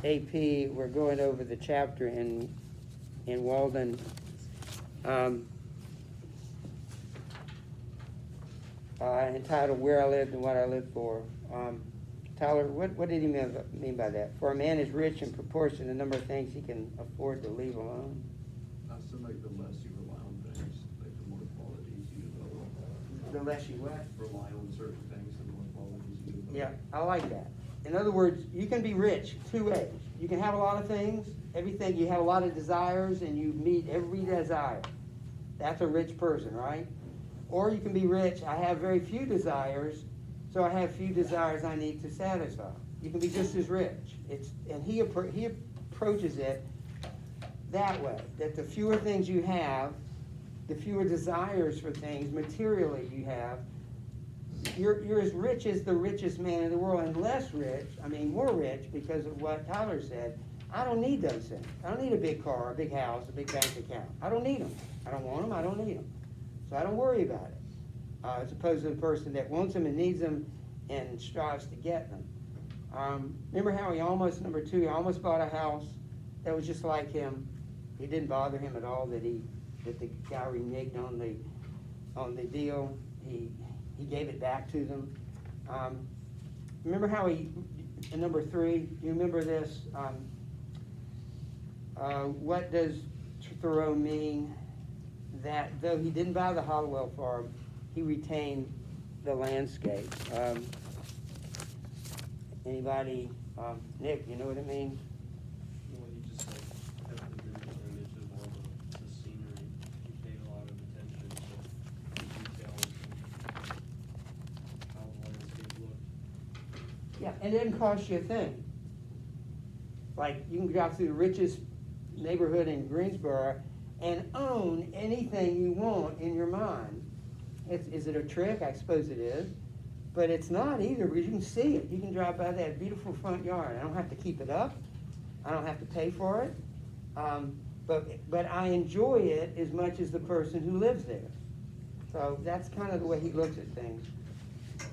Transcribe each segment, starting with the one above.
AP, we're going over the chapter in Walden. Entitled Where I Lived and What I Lived For. Tyler, what did he mean by that? For a man is rich in proportion to the number of things he can afford to leave alone. So like the less you rely on things, like the more qualities you develop. The less you what? Rely on certain things, the more qualities you develop. Yeah, I like that. In other words, you can be rich two ways. You can have a lot of things, everything, you have a lot of desires, and you meet every desire. That's a rich person, right? Or you can be rich, I have very few desires, so I have few desires I need to satisfy. You can be just as rich. And he approaches it that way, that the fewer things you have, the fewer desires for things materially you have, you're as rich as the richest man in the world, and less rich, more rich, because of what Tyler said. I don't need those things. I don't need a big car, a big house, a big bank account. I don't need them. I don't want them. I don't need them. So I don't worry about it. As opposed to the person that wants them and needs them and strives to get them. Remember how he almost bought a house that was just like him. It didn't bother him at all that the guy reneged on the deal. He gave it back to them. Remember how in number 3, do you remember this? What does Thoreau mean? That though he didn't buy the Hollowell farm, he retained the landscape. Anybody? Nick, you know what it means? Well, you just have the mental image of all the scenery. You pay a lot of attention to the details and how the landscape looked. Yeah, and it didn't cost you a thing. Like, you can drive through the richest neighborhood in Greensboro and own anything you want in your mind. Is it a trick? I suppose it is. But it's not either, because you can see it. You can drive by that beautiful front yard. I don't have to keep it up. I don't have to pay for it. But I enjoy it as much as the person who lives there. So that's kind of the way he looks at things.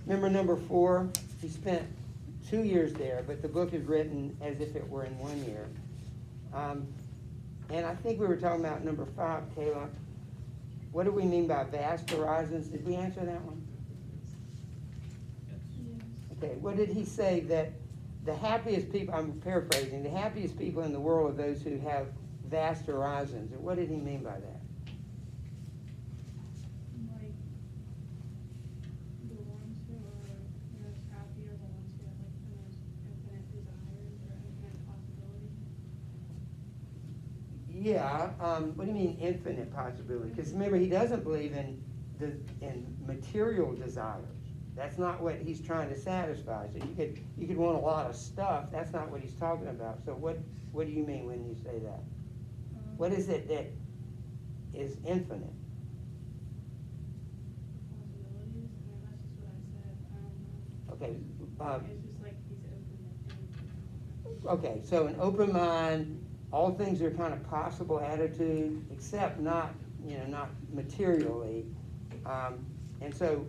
Remember number 4? He spent 2 years there, but the book is written as if it were in 1 year. And I think we were talking about number 5, Kayla. What do we mean by vast horizons? Did we answer that one? Yes. Okay, what did he say? That the happiest people, I'm paraphrasing, the happiest people in the world are those who have vast horizons. And what did he mean by that? Like, the ones who are most happy are the ones who have, like, the most infinite desires or infinite possibilities. Yeah, what do you mean infinite possibility? Because remember, he doesn't believe in material desires. That's not what he's trying to satisfy. So you could want a lot of stuff. That's not what he's talking about. So what do you mean when you say that? What is it that is infinite? Possibilities. That's just what I said. I don't know. Okay. It's just like he's open to anything. Okay, so an open mind, all things are kind of possible attitude, except not materially. And so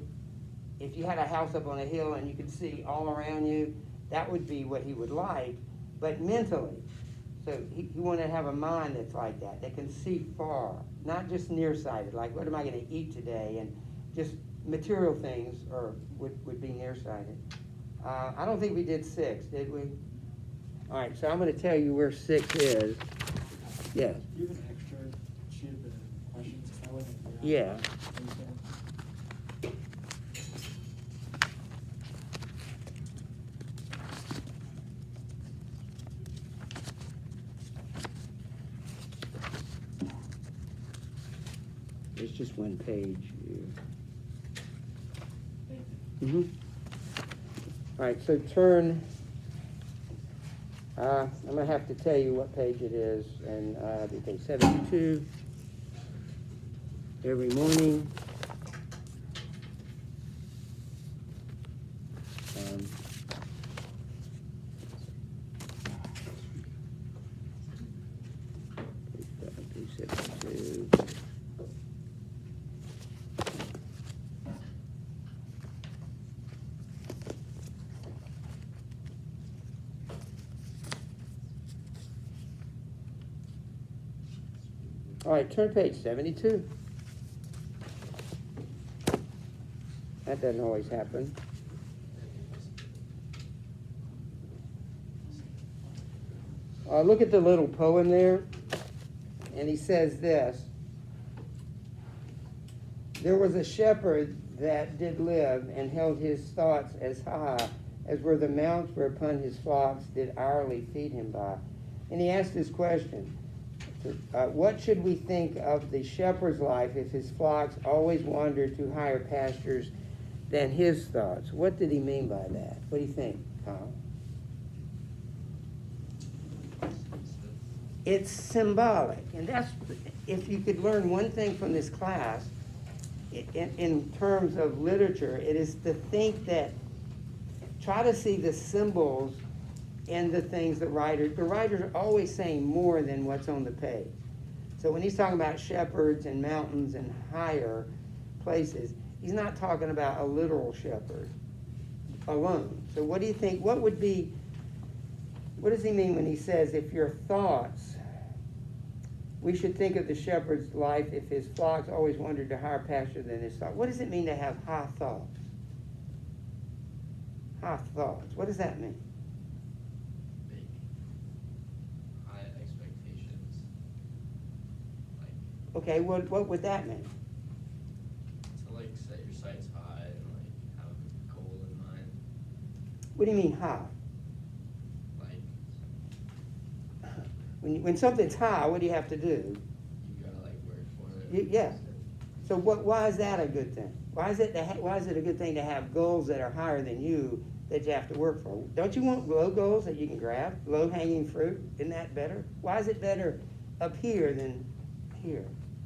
if you had a house up on a hill and you could see all around you, that would be what he would like, but mentally. So he wanted to have a mind that's like that can see far, not just nearsighted, like what am I going to eat today, and just material things would be nearsighted. I don't think we did 6, did we? All right, so I'm going to tell you where 6 is. Yes. Do you have an extra sheet of the questions? I wasn't here. Yeah. It's just one page here. Mm-hmm. All right, so turn. I'm going to have to tell you what page it is, and okay, 72. Every morning. Page 72. All right, turn to page 72. That doesn't always happen. Look at the little poem there, and he says this. There was a shepherd that did live and held his thoughts as high as were the mounts whereupon his flocks did hourly feed him by. And he asked this question, what should we think of the shepherd's life if his flocks always wandered to higher pastures than his thoughts? What did he mean by that? What do you think, Kyle? It's symbolic, and that's, if you could learn one thing from this class, in terms of literature, it is to think that, try to see the symbols in the things the writers are always saying more than what's on the page. So when he's talking about shepherds and mountains and higher places, he's not talking about a literal shepherd alone. So what do you think, what does he mean when he says, if your thoughts, we should think of the shepherd's life if his flocks always wandered to higher pasture than his thoughts? What does it mean to have high thoughts? High thoughts, what does that mean? Make high expectations. Like, Okay, what would that mean? to like set your sights high and like have a goal in mind. What do you mean high? Like, When something's high, what do you have to do? you gotta like work for it. Yeah. So why is that a good thing? Why is it a good thing to have goals that are higher than you that you have to work for? Don't you want low goals that you can grab? Low hanging fruit? Isn't that better? Why is it better up here than here?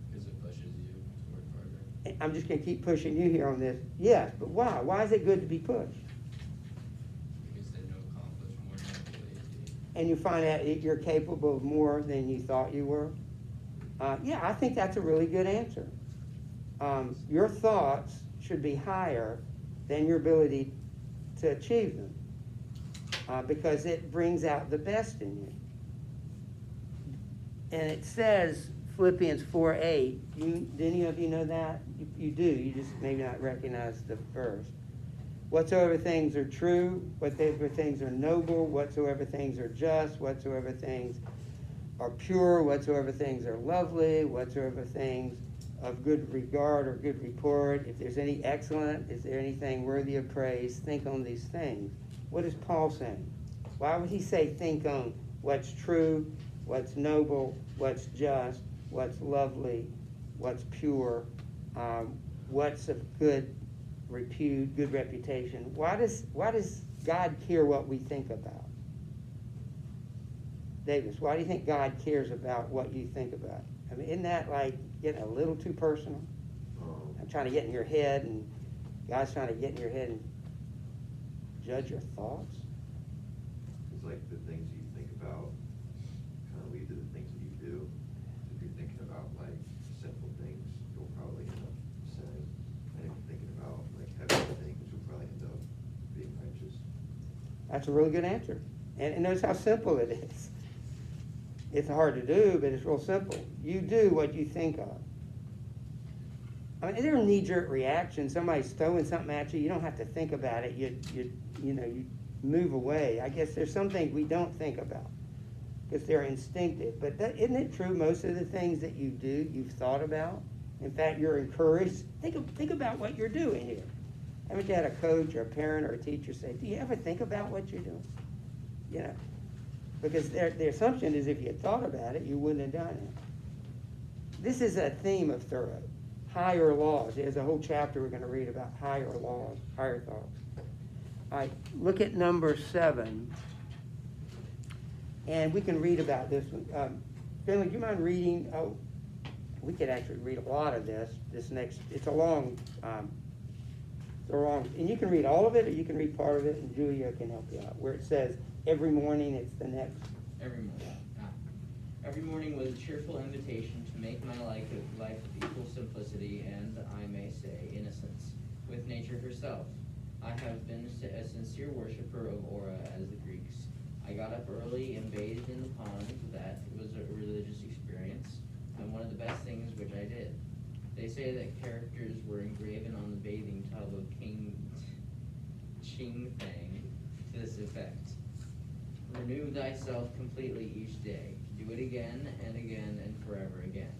Because it pushes you to work harder. I'm just going to keep pushing you here on this. Yes, but why? Why is it good to be pushed? Because then you'll accomplish more than you're lazy. And you find out that you're capable of more than you thought you were? Yeah, I think that's a really good answer. Your thoughts should be higher than your ability to achieve them, because it brings out the best in you. And it says, Philippians 4:8, do any of you know that? You do, you just maybe not recognize the verse. Whatsoever things are true, whatsoever things are noble, whatsoever things are just, whatsoever things are pure, whatsoever things are lovely, whatsoever things of good regard or good report, if there's any excellent, is there anything worthy of praise, think on these things. What is Paul saying? Why would he say think on what's true, what's noble, what's just, what's lovely, what's pure, what's of good repute, good reputation? Why does God care what we think about? Davis, why do you think God cares about what you think about? I mean, isn't that like getting a little too personal? I'm trying to get in your head, and God's trying to get in your head and judge your thoughts? It's like the things you think about kind of lead to the things that you do. If you're thinking about like simple things, you'll probably end up sinning. And if you're thinking about like heavy things, you'll probably end up being righteous. That's a really good answer. And notice how simple it is. It's hard to do, but it's real simple. You do what you think of. I mean, there are knee-jerk reactions. Somebody's throwing something at you. You don't have to think about it. You move away. I guess there's some things we don't think about because they're instinctive. But isn't it true? Most of the things that you do, you've thought about. In fact, you're encouraged. Think about what you're doing here. Haven't you had a coach or a parent or a teacher say, "Do you ever think about what you're doing?" You know. Because the assumption is if you had thought about it, you wouldn't have done it. This is a theme of Thoreau. Higher laws. There's a whole chapter we're going to read about higher laws, higher thoughts. All right, look at number 7. And we can read about this one. Finley, do you mind reading? Oh, we could actually read a lot of this next. It's a long, and you can read all of it or you can read part of it, and Julia can help you out. Where it says, every morning, it's the next. Every morning. Every morning was a cheerful invitation to make my life of equal simplicity and, I may say, innocence, with nature herself. I have been a sincere worshiper of Aura as the Greeks. I got up early and bathed in the pond. That was a religious experience. And one of the best They say that characters were engraven on the bathing tub of King Ching Fang to this effect. Renew thyself completely each day. Do it again and again and forever again.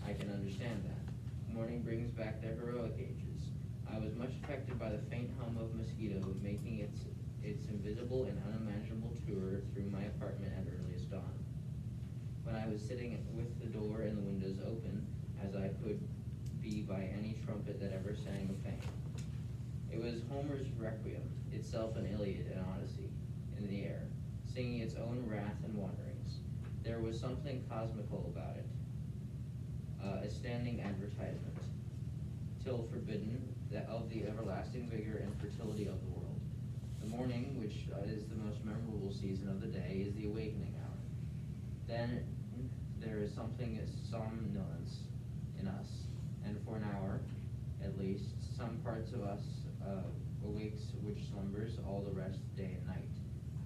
I can understand that. Morning brings back the heroic ages. I was much affected by the faint hum of mosquitoes making its invisible and unimaginable tour through my apartment at earliest dawn. When I was sitting with the door and the windows open, as I could be by any trumpet that ever sang of fame. It was Homer's Requiem, itself an Iliad and Odyssey, in the air, singing its own wrath and wanderings. There was something cosmical about it, a standing advertisement, till forbidden, that of the everlasting vigor and fertility of the world. The morning, which is the most memorable season of the day, is the awakening hour. Then there is something somnolence in us, and for an hour, at least, some parts of us awakes which slumbers all the rest day and night.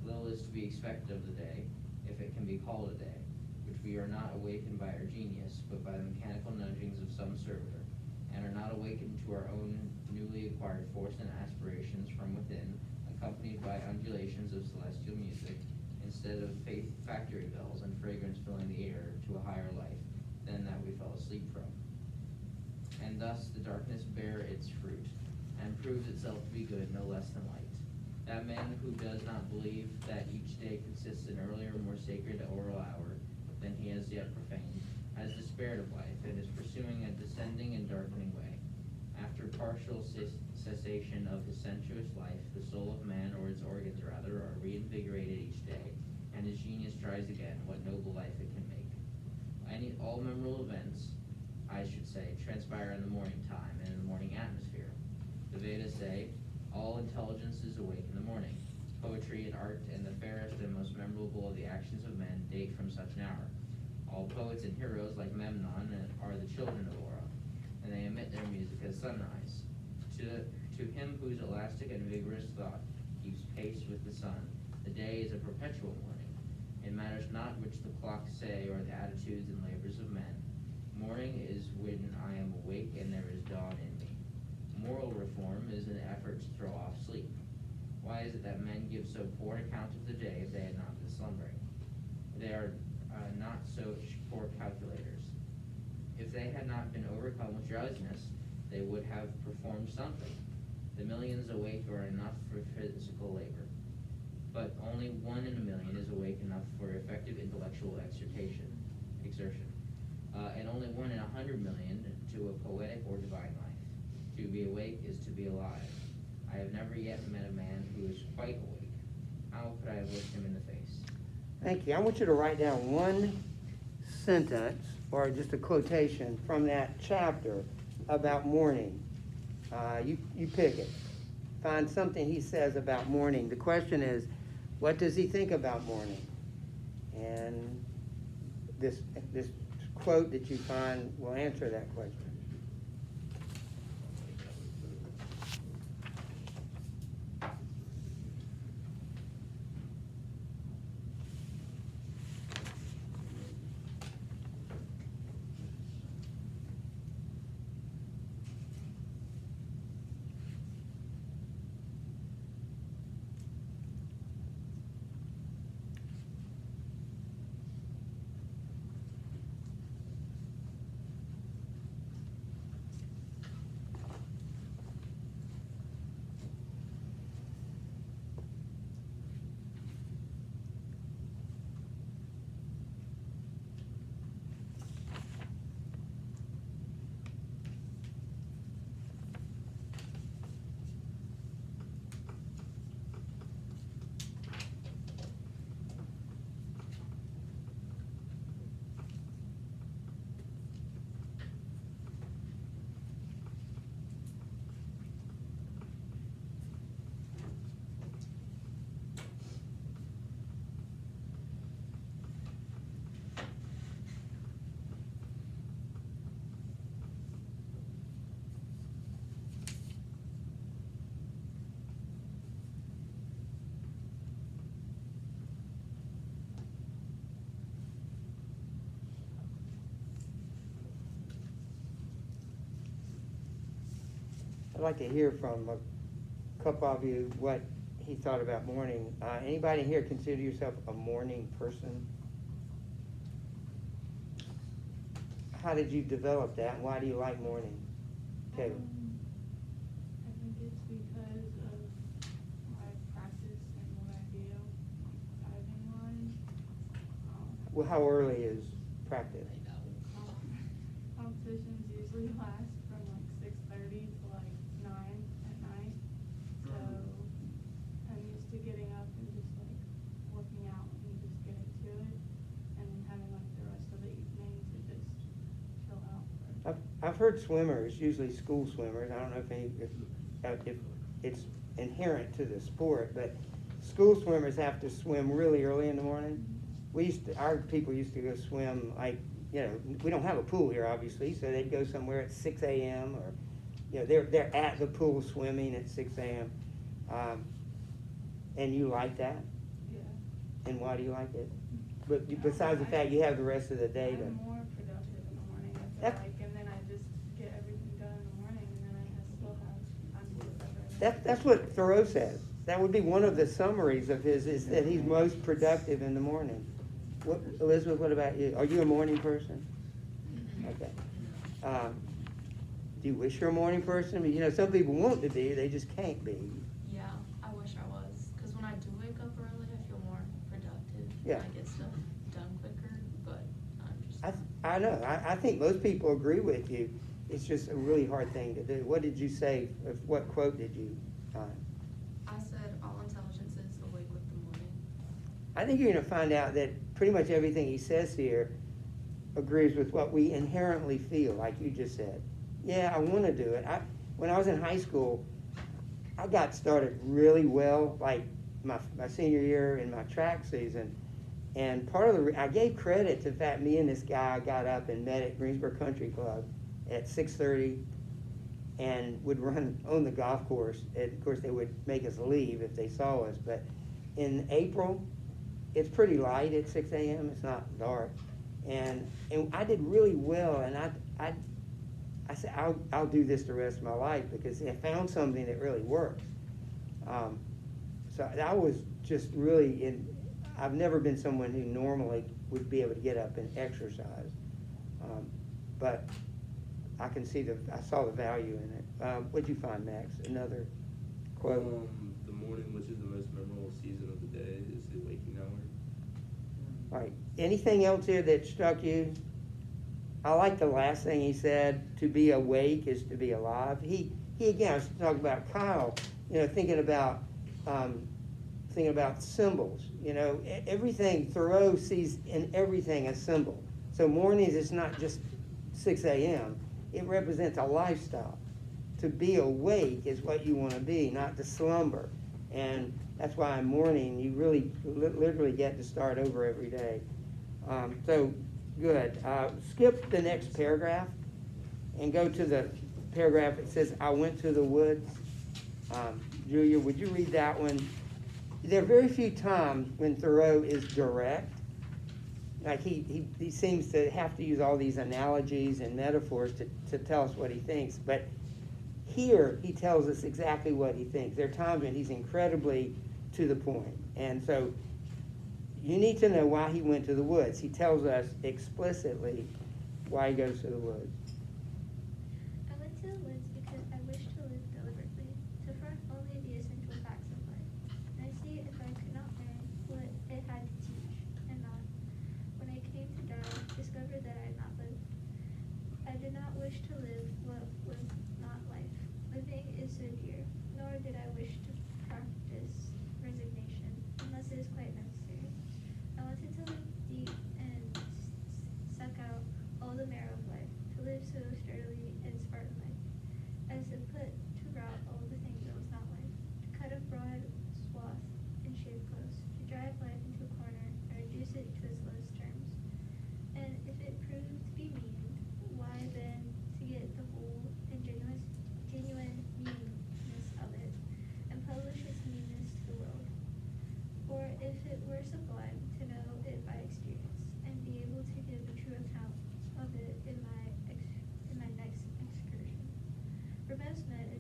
Little is to be expected of the day, if it can be called a day, which we are not awakened by our genius, but by the mechanical nudgings of some servitor, and are not awakened to our own newly acquired force and aspirations from within, accompanied by undulations of celestial music, instead of factory bells and fragrance filling the air to a higher life than that we fell asleep from. And thus the darkness bare its fruit, and proves itself to be good no less than light. That man who does not believe that each day consists in earlier, more sacred oral hour than he has yet profaned, has despaired of life, and is pursuing a descending and darkening way. After partial cessation of his sensuous life, the soul of man, or its organs rather, are reinvigorated each day, and his genius tries again what noble life it can make. All memorable events, I should say, transpire in the morning time and in the morning atmosphere. The Vedas say, all intelligence is awake in the morning. Poetry and art and the fairest and most memorable of the actions of men date from such an hour. All poets and heroes like Memnon are the children of Aura, and they emit their music as sunrise. To him whose elastic and vigorous thought keeps pace with the sun, the day is a perpetual morning. It matters not which the clocks say or the attitudes and labors of men. Morning is when I am awake and there is dawn in me. Moral reform is an effort to throw off sleep. Why is it that men give so poor an account of the day if they had not been slumbering? They are not so poor calculators. If they had not been overcome with drowsiness, they would have performed something. The millions awake are enough for physical labor, but only 1 in a million is awake enough for effective intellectual exertion, and only 1 in 100 million to a poetic or divine life. To be awake is to be alive. I have never yet met a man who is quite awake. How could I have looked him in the face? Thank you. I want you to write down one sentence or just a quotation from that chapter about morning. You pick it. Find something he says about morning. The question is, what does he think about morning? And this quote that you find will answer that question. I'd like to hear from a couple of you what he thought about morning. Anybody here consider yourself a morning person? How did you develop that, and why do you like morning? Taylor? I think it's because of my practice and what I do diving wise. Well, how early is practice? Competitions usually last from like 6:30 to like 9 at night. So I'm used to getting up and just like working out and just getting to it, and then having like the rest of the evening to just chill out. I've heard swimmers, usually school swimmers, I don't know if it's inherent to the sport, but school swimmers have to swim really early in the morning. Our people used to go swim, like, you know, we don't have a pool here, obviously, so they'd go somewhere at 6 a.m. or, you know, they're at the pool swimming at 6 a.m. And you like that? Yeah. And why do you like it? But besides the fact you have the rest of the day to. I'm more productive in the morning, I feel That- like, and then I just get everything done in the morning, and then I still have time to do stuff. That's what Thoreau says. That would be one of the summaries of his, is that he's most productive in the morning. What, Elizabeth, what about you? Are you a morning person? Okay. Do you wish you're a morning person? I mean, you know, some people want to be, they just can't be. Yeah, I wish I was, because when I do wake up early, I feel more productive. Yeah. I get stuff done quicker, but I'm just. I know. I think most people agree with you. It's just a really hard thing to do. What did you say? What quote did you find? I said all intelligence is awake with the morning. I think you're going to find out that pretty much everything he says here agrees with what we inherently feel, like you just said. Yeah, I want to do it. When I was in high school, I got started really well, like my senior year in my track season. And part of I gave credit to the fact me and this guy got up and met at Greensboro Country Club at 6:30 and would run on the golf course. And of course, they would make us leave if they saw us. But in April, it's pretty light at 6 a.m. It's not dark. And I did really well, and I said, I'll do this the rest of my life because I found something that really works. So I was just really I've never been someone who normally would be able to get up and exercise. But I can see I saw the value in it. What'd you find, Max? Another quote? The morning, which is the most memorable season of the day, is the waking hour. All right. Anything else here that struck you? I like the last thing he said. To be awake is to be alive. He again, I was talking about Kyle. You know, thinking about symbols. You know, everything Thoreau sees in everything a symbol. So mornings is not just 6 a.m. It represents a lifestyle. To be awake is what you want to be, not to slumber. And that's why in morning you really literally get to start over every day. So good. Skip the next paragraph and go to the paragraph that says, I went to the woods. Julia, would you read that one? There are very few times when Thoreau is direct. Like he seems to have to use all these analogies and metaphors to tell us what he thinks. But here he tells us exactly what he thinks. There are times when he's incredibly to the point. And so you need to know why he went to the woods. He tells us explicitly why he goes to the woods. I went to the woods because I wished to live deliberately, to front only the essential facts of life, and I see if I could not learn what it had to teach, and not, when I came to die, discovered that I had not lived. I did not wish to live what was not life. Living is so dear, nor did I wish to practice resignation, unless it is quite necessary. I wanted to live deep and suck out all the marrow of life, to live so sturdily and Spartan-like, as to put to rout all the things that was not life, to cut a broad swath and shave close, to drive life into a corner and reduce it to its lowest terms. And if it proved to be mean, why then to get the whole and genuine meanness of it, and publish its meanness to the world? Or if it were sublime, to know it by experience, and be able to give a true account of it in my next excursion. For most men, it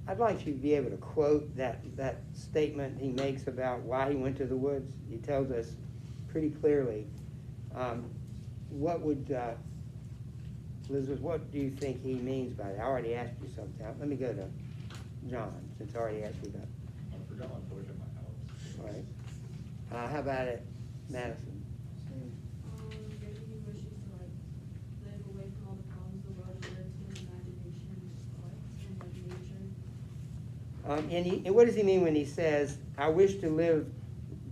I'd like you to be able to quote that statement he makes about why he went to the woods. He tells us pretty clearly. What would, Elizabeth, what do you think he means by that? I already asked you something. Let me go to John, since I already asked you that. I forgot my torch in my house. All right. How about it, Madison? Maybe he wishes to like live away from all the problems the world and live to his imagination and thoughts and like nature. And what does he mean when he says, I wish to live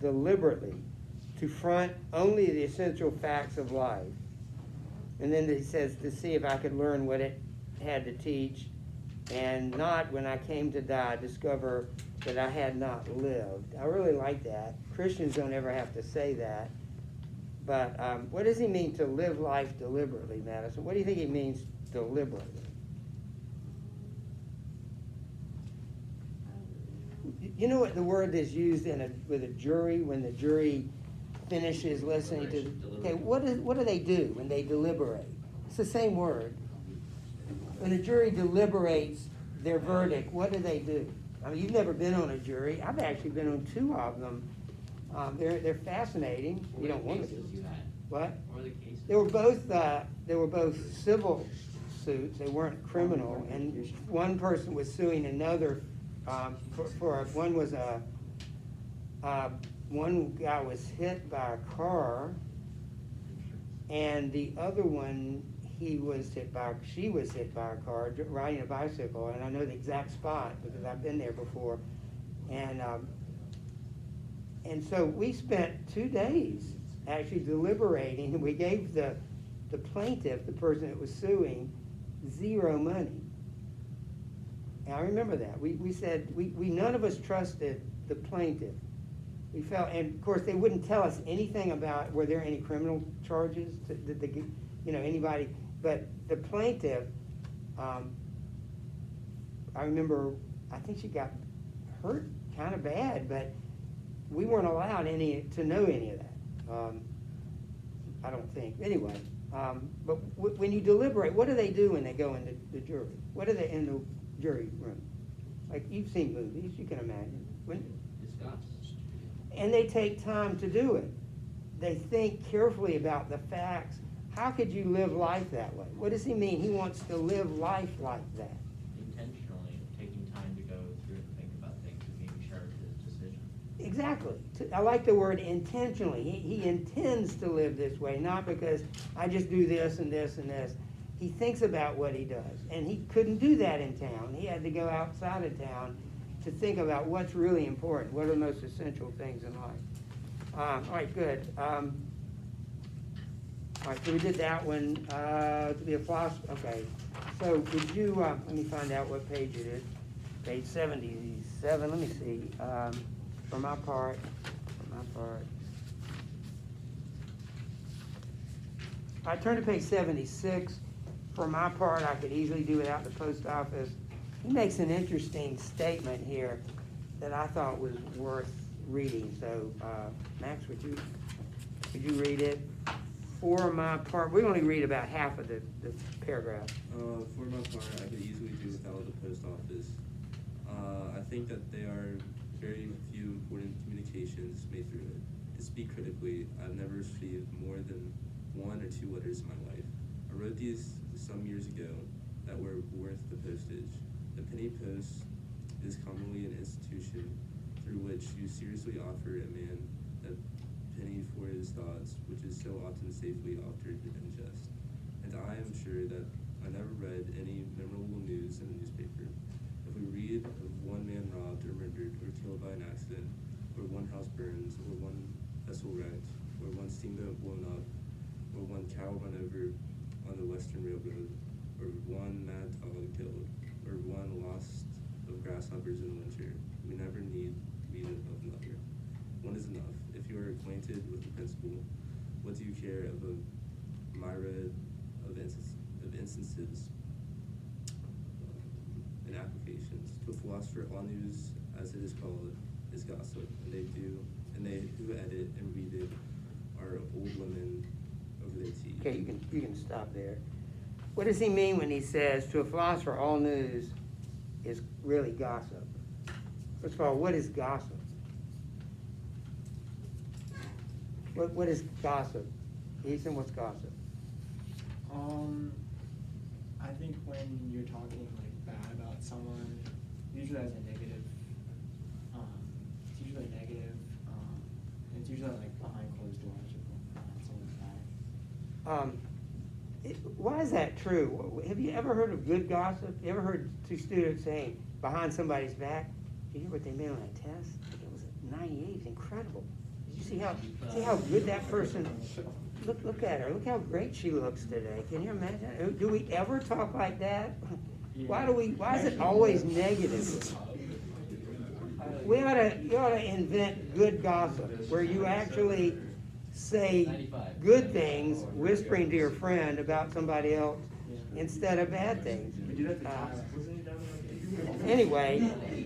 deliberately, to front only the essential facts of life? And then he says, to see if I could learn what it had to teach, and not, when I came to die, discover that I had not lived. I really like that. Christians don't ever have to say that. But what does he mean to live life deliberately, Madison? What do you think he means deliberately? You know what the word is used with a jury when the jury finishes listening to? Okay, what do they do when they deliberate? It's the same word. When the jury deliberates their verdict, what do they do? I mean, you've never been on a jury. I've actually been on 2 of them. They're fascinating. You don't want to do what? What were the cases? They were both civil suits. They weren't criminal. And one person was suing another one guy was hit by a car, and the other one she was hit by a car riding a bicycle, and I know the exact spot because I've been there before. And so we spent 2 days actually deliberating, and we gave the plaintiff, the person that was suing, 0 money. And I remember that. We said, we none of us trusted the plaintiff. We felt, and of course they wouldn't tell us anything about, were there any criminal charges, anybody, but the plaintiff, I remember, I think she got hurt kind of bad, but we weren't allowed to know any of that. I don't think. Anyway, but when you deliberate, what do they do when they go into the jury? What are they in the jury room? Like, you've seen movies, you can imagine. Discuss. And they take time to do it. They think carefully about the facts. How could you live life that way? What does he mean? He wants to live life like that. Intentionally taking time to go through and think about things and being sharp to his decision. Exactly. I like the word intentionally. He intends to live this way, not because I just do this and this and this. He thinks about what he does. And he couldn't do that in town. He had to go outside of town to think about what's really important, what are the most essential things in life. All right, good. All right, so we did that one. To be a philosopher, okay. So would you, let me find out what page it is. Page 77, let me see. For my part, I turn to page 76. For my part, I could easily do without the post office. He makes an interesting statement here that I thought was worth reading. So, Max, would you read it? For my part, we only read about half of the paragraph. For my part, I could easily do without the post office. I think that there are very few important communications made through it. To speak critically, I've never received more than 1 or 2 letters in my life. I wrote these some years ago that were worth the postage. The penny post is commonly an institution through which you seriously offer a man a penny for his thoughts, which is so often safely offered in jest. And I am sure that I never read any memorable news in a newspaper. If we read of 1 man robbed or murdered or killed by an accident, or 1 house burns, or 1 vessel wrecked, or 1 steamboat blown up, or 1 cow run over on the Western Railroad, or 1 mad dog killed, or 1 loss of grasshoppers in winter, we never need read of another. 1 is enough. If you are acquainted with the principle, what do you care of a myriad of instances and applications? To a philosopher, all news, as it is called, is gossip, and they who edit and read it are old women over their tea. Okay, you can stop there. What does he mean when he says, to a philosopher, all news is really gossip? First of all, what is gossip? What is gossip? Ethan, what's gossip? I think when you're talking like bad about someone, usually as a negative, it's usually negative, and it's usually like behind closed doors or behind someone's back. Why is that true? Have you ever heard of good gossip? You ever heard two students saying behind somebody's back? Did you hear what they made on that test? It was a 98. It's incredible. Did you see how good that person? Look at her. Look how great she looks today. Can you imagine? Do we ever talk like that? Why is it always negative? You ought to invent good gossip where you actually say good things, whispering to your friend about somebody else instead of bad things. Anyway,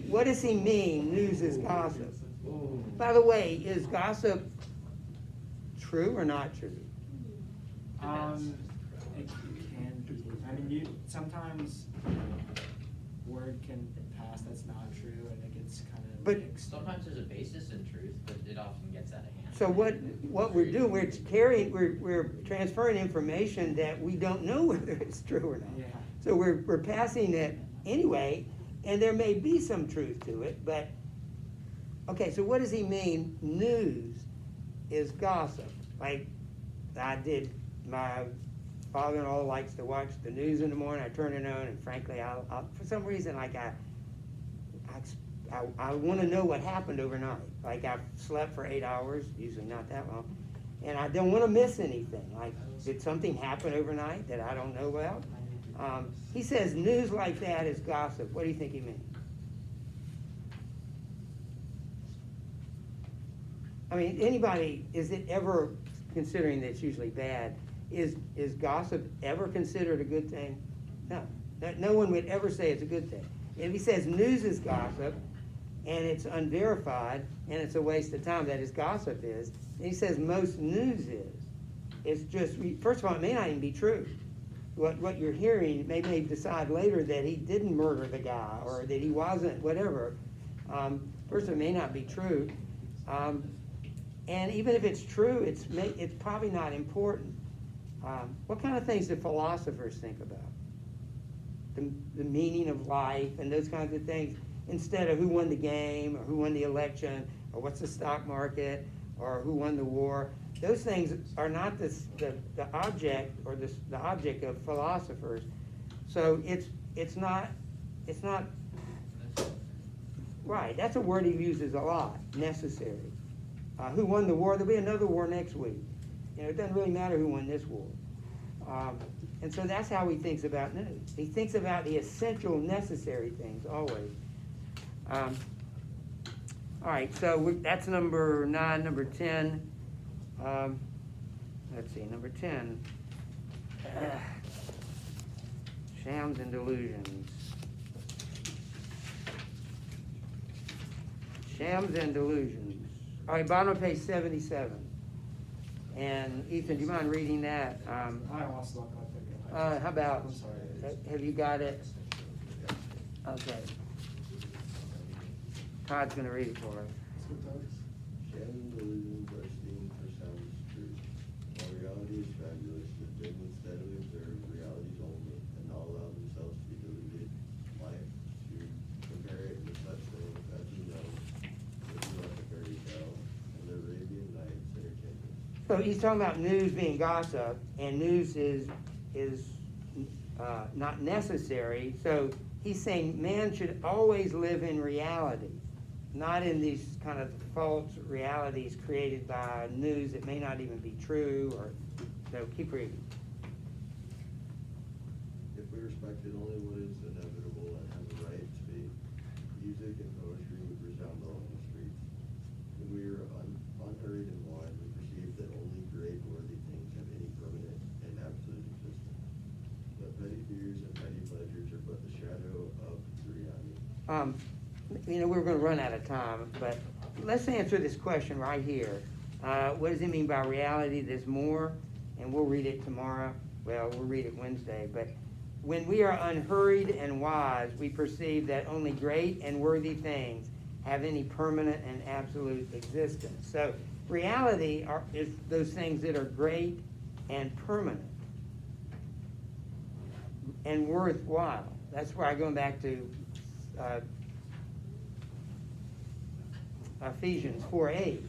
what does he mean? News is gossip. By the way, is gossip true or not true? It can be. I mean, sometimes word can pass that's not true, and it gets kind of mixed. Sometimes there's a basis in truth, but it often gets out of hand. So what we're doing, we're transferring information that we don't know whether it's true or not. Yeah. So we're passing it anyway, and there may be some truth to it, but okay, so what does he mean? News is gossip. Like my father-in-law likes to watch the news in the morning. I turn it on, and frankly, I'll for some reason, like I want to know what happened overnight. Like I've slept for 8 hours, usually not that long, and I don't want to miss anything. Like, did something happen overnight that I don't know about? He says news like that is gossip. What do you think he means? I mean, anybody, is it ever, considering that it's usually bad, is gossip ever considered a good thing? No. No one would ever say it's a good thing. If he says news is gossip, and it's unverified, and it's a waste of time, that is gossip is, and he says most news is. It's just, first of all, it may not even be true. What you're hearing may decide later that he didn't murder the guy, or that he wasn't, whatever. First of all, it may not be true. And even if it's true, it's probably not important. What kind of things do philosophers think about? The meaning of life and those kinds of things, instead of who won the game, or who won the election, or what's the stock market, or who won the war. Those things are not the object, or the object of philosophers. So it's not right. That's a word he uses a lot. Necessary. Who won the war? There'll be another war next week. It doesn't really matter who won this war. And so that's how he thinks about news. He thinks about the essential, necessary things always. All right, so that's number 9. Number 10. Let's see, number 10. Shams and delusions. Shams and delusions. All right, bottom of page 77. And Ethan, do you mind reading that? I lost luck on that. How about, I'm sorry. have you got it? Okay. Todd's going to read it for us. Shams and delusions are seen for sound truth. While reality is fabulous, if they would steadily observe realities only, and not allow themselves to be deluded, life to compare it with such things as you know, living like a fairy tale, and the Arabian Nights entertainment. So he's talking about news being gossip, and news is not necessary. So he's saying man should always live in reality, not in these kind of false realities created by news that may not even be true. Or so keep reading. If we respected only what is inevitable and have a right to be, music and poetry would resound along the streets. When we are unhurried and wide, we perceive that only great worthy things have any permanent and absolute existence. But petty fears and petty pleasures are but the shadow of the reality. We're going to run out of time, but let's answer this question right here. What does it mean by reality? There's more, and we'll read it tomorrow. Well, we'll read it Wednesday, but when we are unhurried and wise, we perceive that only great and worthy things have any permanent and absolute existence. So reality is those things that are great and permanent and worthwhile. That's why I'm going back to Ephesians 4:8.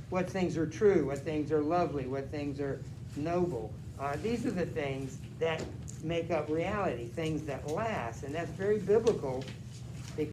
What things are true, what things are lovely, what things are noble. These are the things that make up reality, things that last. And that's very biblical